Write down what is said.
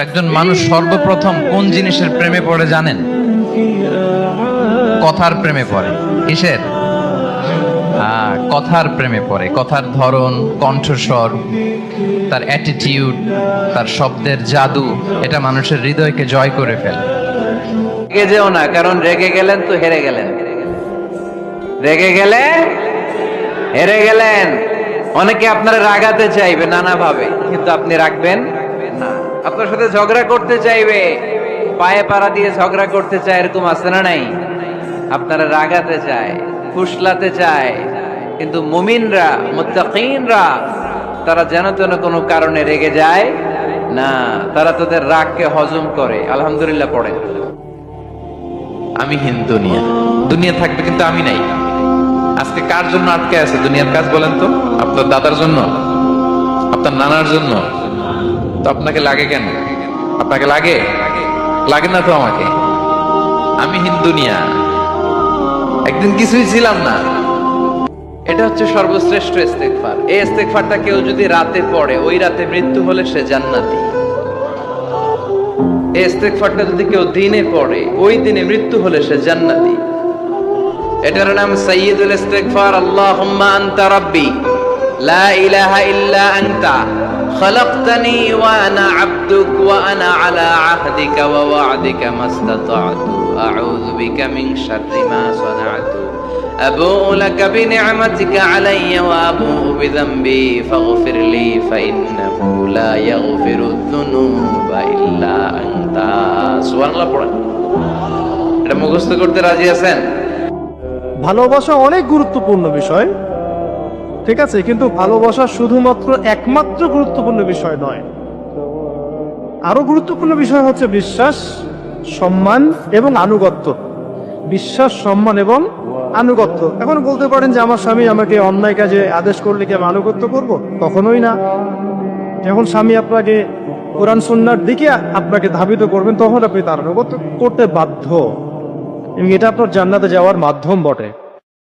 একজন মানুষ সর্বপ্রথম কোন জিনিসের প্রেমে পড়ে জানেন? কথার প্রেমে পড়ে। কিসের? কথার প্রেমে পড়ে। কথার ধরন, কণ্ঠস্বর, তার অ্যাটিটিউড, তার শব্দের জাদু, এটা মানুষের হৃদয়কে জয় করে ফেলে। রেগে যেও না, কারণ রেগে গেলেন তো হেরে গেলেন। রেগে গেলে হেরে গেলেন। অনেকে আপনারা রাগাতে চাইবে নানাভাবে, কিন্তু আপনি রাখবেন না। আপনার সাথে ঝগড়া করতে চাইবে, পায়ে পাড়া দিয়ে ঝগড়া করতে চায়, এরকম আছে না নাই? আপনারা রাগাতে চায়, ফুসলাতে চায়, কিন্তু মুমিনরা, মুত্তাকিনরা, তারা যেন তেন কোনো কারণে রেগে যায় না। তারা তাদের রাগকে হজম করে। আলহামদুলিল্লাহ পড়ে। আমি হীন দুনিয়া, দুনিয়া থাকবে কিন্তু আমি নাই। আজকে কার জন্য আটকে আছে দুনিয়ার কাজ বলেন তো? আপনার দাদার জন্য, আপনার নানার জন্য। তো আপনাকে লাগে কেন? আপনাকে লাগে? লাগে না তো আমাকে। আমি হীন দুনিয়া, একদিন কিছুই ছিলাম না। এটা হচ্ছে সর্বশ্রেষ্ঠ ইস্তেগফার। এই ইস্তেগফারটা কেউ যদি রাতে পড়ে, ওই রাতে মৃত্যু হলে সে জান্নাতি। এই ইস্তেগফারটা যদি কেউ দিনে পড়ে, ওই দিনে মৃত্যু হলে সে জান্নাতি। এটার নাম সাইয়্যিদুল ইস্তেগফার। আল্লাহুম্মা আনতা রাব্বি লা ইলাহা ইল্লা আনতা খালাকতানি ওয়া আনা আবদুক ওয়া আনা আলা আহদিকা ওয়া ওয়া'দিকা মাস্তাতা'তু আউযু বিকা মিন শাররি মা সানা'তু أبوء لك بنعمتك علي وأبوء بذنبي فاغفر لي فإنه لا يغفر الذنوب إلا أنت। সুবহানাল্লাহ পড়েন। এটা মুখস্থ করতে রাজি আছেন? ভালোবাসা অনেক গুরুত্বপূর্ণ বিষয়, ঠিক আছে, কিন্তু ভালোবাসা শুধুমাত্র একমাত্র গুরুত্বপূর্ণ বিষয় নয়। আরো গুরুত্বপূর্ণ বিষয় হচ্ছে বিশ্বাস, সম্মান এবং আনুগত্য। বিশ্বাস, সম্মান এবং আনুগত্য। এখন বলতে পারেন যে আমার স্বামী আমাকে অন্যায় কাজে আদেশ করলে কি আমি আনুগত্য করব? কখনোই না। যখন স্বামী আপনাকে কোরআন সুন্নাহর দিকে আপনাকে ধাবিত করবেন, তখন আপনি তার আনুগত্য করতে বাধ্য, এবং এটা আপনার জান্নাতে যাওয়ার মাধ্যম বটে।